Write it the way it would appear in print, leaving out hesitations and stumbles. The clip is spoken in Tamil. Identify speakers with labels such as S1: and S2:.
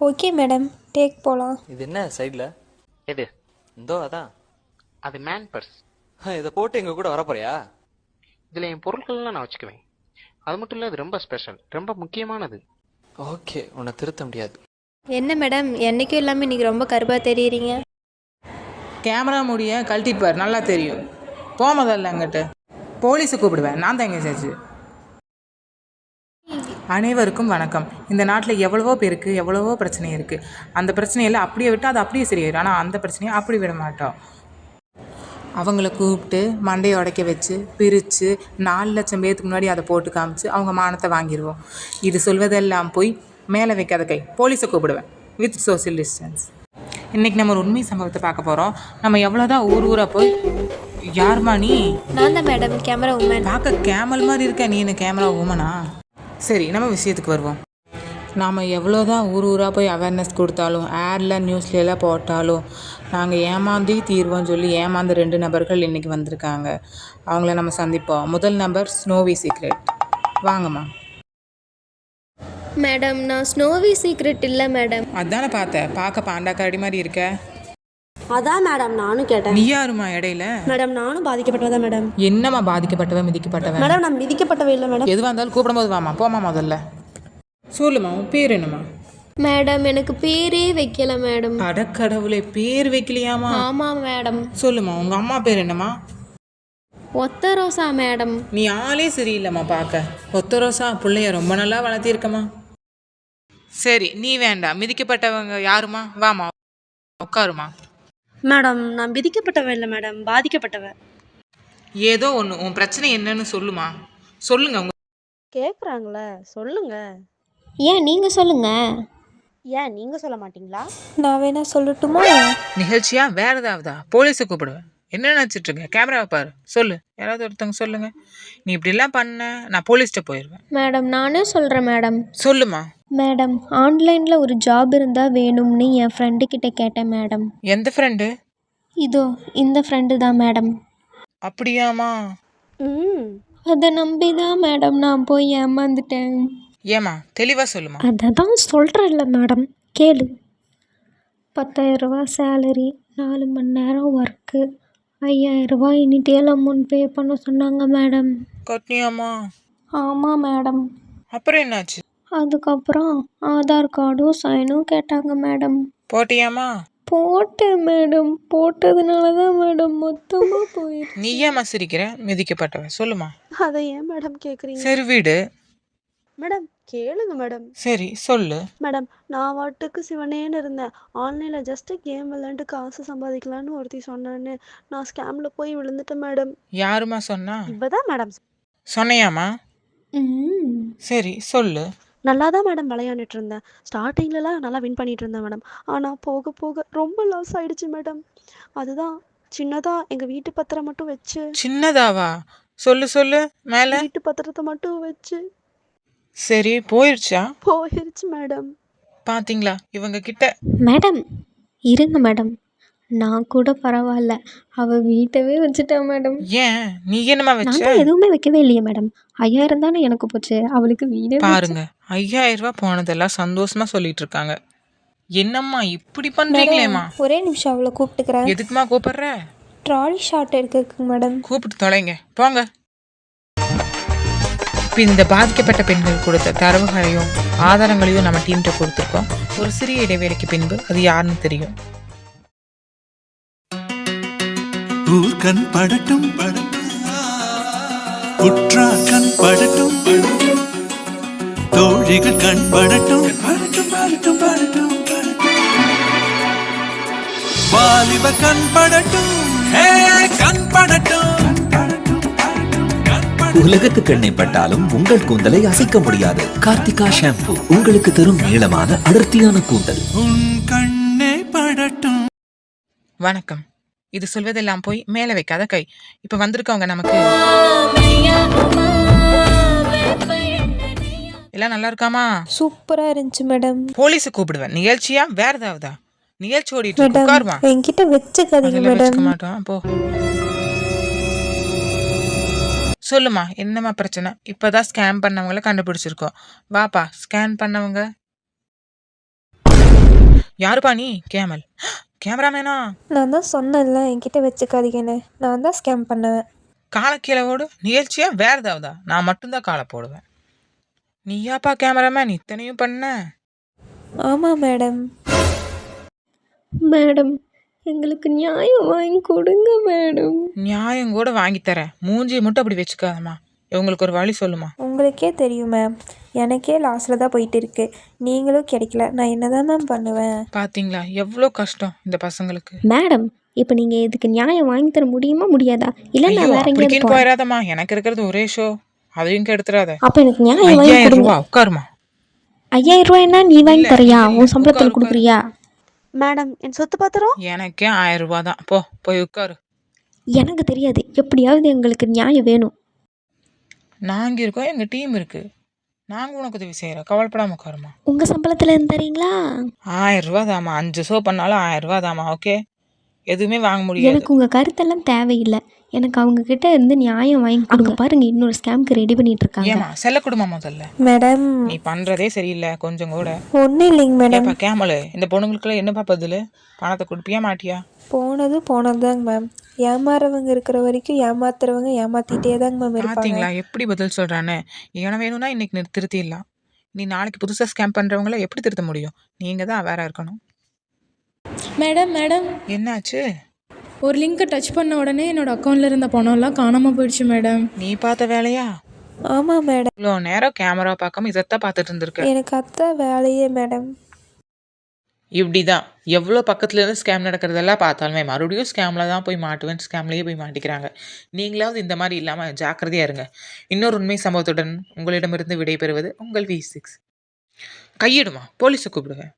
S1: ஓகே மேடம், டேக் போகலாம்.
S2: இது என்ன சைடில்?
S3: எது?
S2: இந்தோ அதான்.
S3: அது மேன் பர்ஸ்.
S2: இதை போட்டு எங்கள் கூட வரப்போறியா?
S3: இதில் என் பொருட்கள்லாம் நான் வச்சுக்குவேன். அது மட்டும் இல்லை, அது ரொம்ப ஸ்பெஷல், ரொம்ப முக்கியமானது.
S2: ஓகே, உன்னை திருத்த முடியாது.
S1: என்ன மேடம், என்றைக்கும் இல்லாமல் இன்றைக்கி ரொம்ப கருப்பாக தெரியுறீங்க.
S4: கேமரா முடிய கழட்டிட்டு பாரு, நல்லா தெரியும். போமதில்ல அங்கிட்ட போலீஸை கூப்பிடுவேன், நான் தான் எங்கே சேர்ச்சு. அனைவருக்கும் வணக்கம். இந்த நாட்டில் எவ்வளவோ பேருக்கு எவ்வளவோ பிரச்சனை இருக்குது. அந்த பிரச்சனையெல்லாம் அப்படியே விட்டால் அது அப்படியே சரியாயிடும். ஆனால் அந்த பிரச்சனையை அப்படி விட மாட்டோம். அவங்கள கூப்பிட்டு மண்டையை உடைக்க வச்சு பிரித்து 4 லட்சம் பேருக்கு முன்னாடி அதை போட்டு காமிச்சு அவங்க மானத்தை வாங்கிடுவோம். இது சொல்வதெல்லாம் போய் மேலே வைக்காத கை, போலீஸை கூப்பிடுவேன் வித் சோசியல் டிஸ்டன்ஸ். இன்றைக்கி நம்ம ஒரு உண்மை சம்பவத்தை பார்க்க போகிறோம். நம்ம எவ்வளோதான் ஊராக போய் யாருமா நீ?
S1: நான் தான் மேடம், கேமரா உமன்.
S4: பார்க்க கேமல் மாதிரி இருக்க, நீ என்ன கேமரா உமனா? சரி, நம்ம விஷயத்துக்கு வருவோம். நாம் எவ்வளோதான் ஊராக போய் அவேர்னஸ் கொடுத்தாலும் ஏரில் நியூஸ்லாம் போட்டாலும் நாங்கள் ஏமாந்தே தீர்வோம்னு சொல்லி ஏமாந்த 2 நபர்கள் இன்றைக்கி வந்திருக்காங்க. அவங்கள நம்ம சந்திப்போம். முதல் நபர் ஸ்னோவி சீக்ரெட். வாங்கம்மா.
S1: மேடம், நான் ஸ்னோவி சீக்ரெட் இல்லை மேடம்.
S4: அதானே பார்த்தேன், பார்க்க பாண்டாக்காரடி மாதிரி இருக்க.
S5: அதான் மேடம் நானும் கேட்டேன்.
S4: நீ யாருமா இடையில?
S5: மேடம் நானும் பாதிக்கப்பட்டவதான் மேடம்.
S4: என்னம்மா பாதிக்கப்பட்டவன் மிதிக்கப்பட்டவன்?
S5: மேடம் நான் மிதிக்கப்பட்டவே இல்லை மேடம்.
S4: எதுவாக இருந்தாலும் கூப்பிடும்போது வாமா, போமா. முதல்ல சொல்லுமா, உன் பேர் என்னம்மா?
S1: மேடம், எனக்கு பேரே வைக்கல மேடம்.
S4: அடக்கடவுளே, பேர் வைக்கலையாமா?
S1: ஆமாம் மேடம்.
S4: சொல்லுமா, உங்கள் அம்மா பேர் என்னம்மா?
S1: ஒத்த ரோசா மேடம்.
S4: நீ ஆளே சரியில்லைம்மா பார்க்க. ஒத்த ரோசா, பிள்ளைய ரொம்ப நல்லா வளர்த்திருக்கம்மா. சரி, நீ வேண்டாம். மிதிக்கப்பட்டவங்க யாருமா? வாமா, உட்காருமா.
S5: மேடம் நான் மிதிக்கப்பட்டவ இல்லை மேடம், பாதிக்கப்பட்டவ.
S4: ஏதோ ஒன்று, உன் பிரச்சனை என்னன்னு சொல்லுமா. சொல்லுங்க. உங்க
S5: கேட்குறாங்களே, சொல்லுங்க.
S1: ஏன் நீங்கள் சொல்லுங்க.
S5: ஏன் நீங்கள் சொல்ல மாட்டீங்களா?
S1: நான் வேணா சொல்லட்டுமா?
S4: நிகழ்ச்சியா வேற ஏதாவதா? போலீஸை கூப்பிடுவேன். என்ன நினச்சிட்டு இருக்க? கேமராவை பாரு, சொல்லு. யாராவது ஒருத்தவங்க சொல்லுங்க. நீ இப்படிலாம் பண்ண, நான் போலீஸ்கிட்ட போயிடுவேன்.
S1: மேடம், நானே சொல்கிறேன் மேடம்.
S4: சொல்லுமா.
S1: மேடம், ஆன்லைனில் ஒரு ஜாப் இருந்தால் வேணும்னு என் ஃப்ரெண்டுக்கிட்ட கேட்டேன் மேடம்.
S4: எந்த ஃப்ரெண்டு?
S1: இதோ இந்த ஃப்ரெண்டு தான் மேடம்.
S4: அப்படியாமா?
S1: அதை நம்பி தான் மேடம் நான் போய் ஏமாந்துட்டேன்.
S4: ஏமா, தெளிவாக சொல்லுமா.
S1: அதை தான் சொல்கிறேன்ல மேடம், கேளு. 10,000 ரூபா சேலரி, 4 மணி நேரம் ஒர்க்கு, 5,000 ரூபாய் இனிட்டியல் அமௌண்ட் பே பண்ண சொன்னாங்க மேடம்.
S4: கட்னியாமா?
S1: ஆமாம் மேடம்.
S4: அப்புறம் என்னாச்சு?
S1: அதுக்கப்புறம் ஆதார் கார்டும் சைனும் கேட்டாங்க மேடம்.
S4: போட்டியாமா?
S1: போட்டேன் மேடம். போட்டதுனால தான் மேடம் மொத்தமாக போயிடுச்சு.
S4: நீ ஏமா சிரிக்கிற? மிதிக்கப்பட்டவன், சொல்லுமா.
S5: அதை ஏன் மேடம் கேட்குறீங்க?
S4: சரி வீடு.
S5: மேடம் கேளுங்க மேடம்.
S4: சரி சொல்லு.
S5: மேடம் நான் வாட்டுக்கு சிவனேன்னு இருந்தேன். ஆன்லைனில் ஜஸ்ட்டு கேம் விளையாண்டு காசு சம்பாதிக்கலான்னு ஒருத்தி சொன்னான்னு நான் ஸ்கேமில் போய் விழுந்துட்டேன் மேடம்.
S4: யாருமா சொன்னா?
S5: இவ தான் மேடம்.
S4: சொன்னையாமா? சரி சொல்லு.
S5: நல்லா தான் மேடம் விளையாண்டுட்டு இருந்தேன். ஸ்டார்டிங்லலாம் நல்லா வின் பண்ணிட்டு இருந்தேன் மேடம். ஆனால் போக போக ரொம்ப லாஸ் ஆயிடுச்சு மேடம். அதுதான் சின்னதாக எங்கள் வீட்டு பத்திரம் மட்டும் வச்சு.
S4: சின்னதாவா? சொல்லு சொல்லு மேல.
S5: வீட்டு பத்திரத்தை மட்டும் வச்சு.
S4: சரி, போயிடுச்சா?
S5: போயிருச்சு மேடம்.
S4: பாத்தீங்களா இவங்க கிட்ட?
S1: மேடம் இருங்க மேடம், நான் கூட பரவாயில்ல, அவள் வீட்டவே வச்சுட்டேன் மேடம்.
S4: ஏன், நீ என்னமா
S1: நான்
S4: வச்ச?
S1: தான் எதுவுமே வைக்கவே இல்லையே மேடம். 5,000 தானே எனக்கு போச்சு, அவளுக்கு வீடே
S4: பாருங்க, 5,000 ரூபாய் போனதெல்லாம் சந்தோஷமா சொல்லிட்டு இருக்காங்க. என்னம்மா இப்படி பண்றீங்களேம்மா?
S1: ஒரே நிமிஷம் அவளை கூப்பிட்டுக்கிறேன்.
S4: எதுக்குமா கூப்பிடுற?
S1: ட்ராலி ஷார்ட் இருக்குங்க மேடம்.
S4: கூப்பிட்டு தொலைங்க, போங்க. இப்போ இந்த பாதிக்கப்பட்ட பெண்கள் கொடுத்த தரவுகளையும் ஆதாரங்களையும் நம்ம டீம்கிட்ட கொடுத்துருக்கோம். ஒரு சிறிய இடைவேளைக்கு பின்பு அது யாருன்னு தெரியும்.
S6: ஊர்கண் படட்டும் உற்றா கண் படட்டும், தோழிகள் கண் படட்டும், வாலிப கண் படட்டும், கண் படட்டும்.
S7: உலகத்துக்கு எண்ணெய் பட்டாலும் உங்கள் கூந்தலை அசைக்க முடியாது. கார்த்திகா ஷாம்பு உங்களுக்கு தரும் நீளமான அடர்த்தியான கூந்தல்.
S6: உன் கண்ணே படட்டும்.
S4: வணக்கம். இது சொல்வதெல்லாம் போய் மேலே வைக்காத கை. இப்போ வந்திருக்கவங்க நமக்கு எல்லாம் நல்லா இருக்காமா?
S1: சூப்பராக இருந்துச்சு மேடம்.
S4: போலீஸை கூப்பிடுவேன். நிகழ்ச்சியா வேற ஏதாவதா? நிகழ்ச்சி ஓடிட்டு இருக்கு. உட்காருமா.
S1: என்கிட்ட வச்சுக்காதீங்க மேடம்.
S4: வச்சுக்க மாட்டோம். போ. சொல்லுமா, என்னம்மா பிரச்சனை? இப்பதான் ஸ்கேன் பண்ணவங்கள கண்டுபிடிச்சிருக்கோம். வாப்பா, ஸ்கேன் பண்ணவங்க. யாருப்பா நீ? கேமல் கேமராமேனா?
S8: நான் தான் சொன்னேன்ல என்கிட்ட வச்சுக்காதீங்கன்னு. நான் தான் ஸ்கேம் பண்ணுவேன்.
S4: காலை கீழே ஓடு. நிகழ்ச்சியா வேறு ஏதாவதா? நான் மட்டும்தான் காலை போடுவேன். நீயாப்பா கேமராமேன் இத்தனையும் பண்ண?
S8: ஆமாம் மேடம்.
S1: மேடம், எங்களுக்கு நியாயம் வாங்கி கொடுங்க மேடம்.
S4: நியாயம் கூட வாங்கி தரேன். மூஞ்சியை மட்டும் அப்படி வச்சுக்காதம்மா. இவங்களுக்கு ஒரு வழி சொல்லுமா.
S8: உங்களுக்கே தெரியும் மேம், எனக்கே லாஸில் தான் போயிட்டு இருக்கு. நீங்களும் கிடைக்கல, நான் என்ன தான் மேம் பண்ணுவேன்?
S4: பாத்தீங்களா எவ்வளோ கஷ்டம் இந்த பசங்களுக்கு.
S1: மேடம், இப்போ நீங்கள் இதுக்கு நியாயம் வாங்கி தர முடியுமா முடியாதா? இல்லை
S4: ஐயோ
S1: நான் வேற எங்கேயாவது
S4: அப்படிக்கின்னு
S1: போகிறேன்.
S4: போயிடாதம்மா. எனக்கு இருக்கிறது ஒரே ஷோ, அதையும் கெடுத்துறாத.
S1: அப்போ எனக்கு நியாயம் வாங்கி
S4: 5000
S1: கொடுங்க.
S4: ரூபா உட்காருமா.
S1: 5000 ரூபாய்னா நீ வாங்கி
S4: இல்ல,
S1: தரியா?
S4: இல்ல,
S1: உன் சம்பளத்தில்
S4: உட்காரு,
S1: கொடுக்குறியா?
S5: மேடம் என் சொத்து பத்திரம்.
S4: எனக்கே 1000 ரூபா தான். போய் உட்காரு.
S1: எனக்கு தெரியாது, எப்படியாவது எங்களுக்கு நியாயம் வேணும்.
S4: நாங்கள் இருக்கோம், எங்கள் டீம் இருக்கு. நாங்கள் உனக்கு உதவி செய்கிறோம், கவலைப்படாம உட்காருமா.
S1: உங்கள் சம்பளத்தில் இருந்து தரீங்களா?
S4: 1000 ரூபா தாம்மா. 5 ஷோ பண்ணாலும் 1000 ரூபா தாம்மா. ஓகே, எதுவுமே வாங்க முடியாது.
S1: எனக்கு உங்கள் கருத்தெல்லாம் தேவையில்லை. எனக்கு அவங்க கிட்ட இருந்து நியாயம் வாங்கி கொடுங்க. பாருங்க, இன்னொரு ஸ்கேம்க்கு ரெடி பண்ணிட்டு இருக்காங்க.
S4: ஏமா செல்ல கொடுமா முதல்ல.
S8: மேடம்
S4: நீ பண்றதே சரியில்லை கொஞ்சம் கூட.
S8: ஒன்றும் இல்லைங்க மேடம்.
S4: ஏப்பா கேமலு, இந்த பொண்ணுங்களுக்குலாம் என்னப்பா பதில்? பணத்தை கொடுப்பியா மாட்டியா?
S8: போனது தாங்க மேம். ஏமாறவங்க இருக்கிற வரைக்கும் ஏமாத்துறவங்க ஏமாத்திட்டே தாங்க மேம் இருப்பாங்க.
S4: பார்த்தீங்களா எப்படி பதில் சொல்கிறான்னு. ஏன்னா வேணும்னா இன்னைக்கு திருத்திடலாம். நீ நாளைக்கு புதுசாக ஸ்கேம் பண்ணுறவங்கள எப்படி திருத்த முடியும்? நீங்கள் தான் வேற இருக்கணும்.
S9: மேடம்
S4: என்னாச்சு?
S9: ஒரு லிங்கை டச் பண்ண உடனே என்னோட அக்கௌண்ட்ல இருந்த பணம்லாம் காணாமல் போயிடுச்சு மேடம்.
S4: நீ பார்த்த வேலையா?
S8: ஆமாம் மேடம்.
S4: இவ்வளோ நேரம் கேமரா பார்க்காம இதைத்தான் பார்த்துட்டு இருந்திருக்க.
S8: எனக்கு அதான் வேலையே மேடம்.
S4: இப்படி தான் எவ்வளோ பக்கத்துல இருந்து ஸ்கேம் நடக்கிறதெல்லாம் பார்த்தாலுமே மறுபடியும் ஸ்கேமில் தான் போய் மாட்டுவேன், ஸ்கேம்லேயே போய் மாட்டிக்கிறாங்க. நீங்களாவது இந்த மாதிரி இல்லாமல் ஜாக்கிரதையாக இருங்க. இன்னொரு உண்மை சம்பவத்துடன் உங்களிடமிருந்து விடைபெறுவது உங்கள் V6. கையிடுமா, போலீஸை கூப்பிடுவேன்.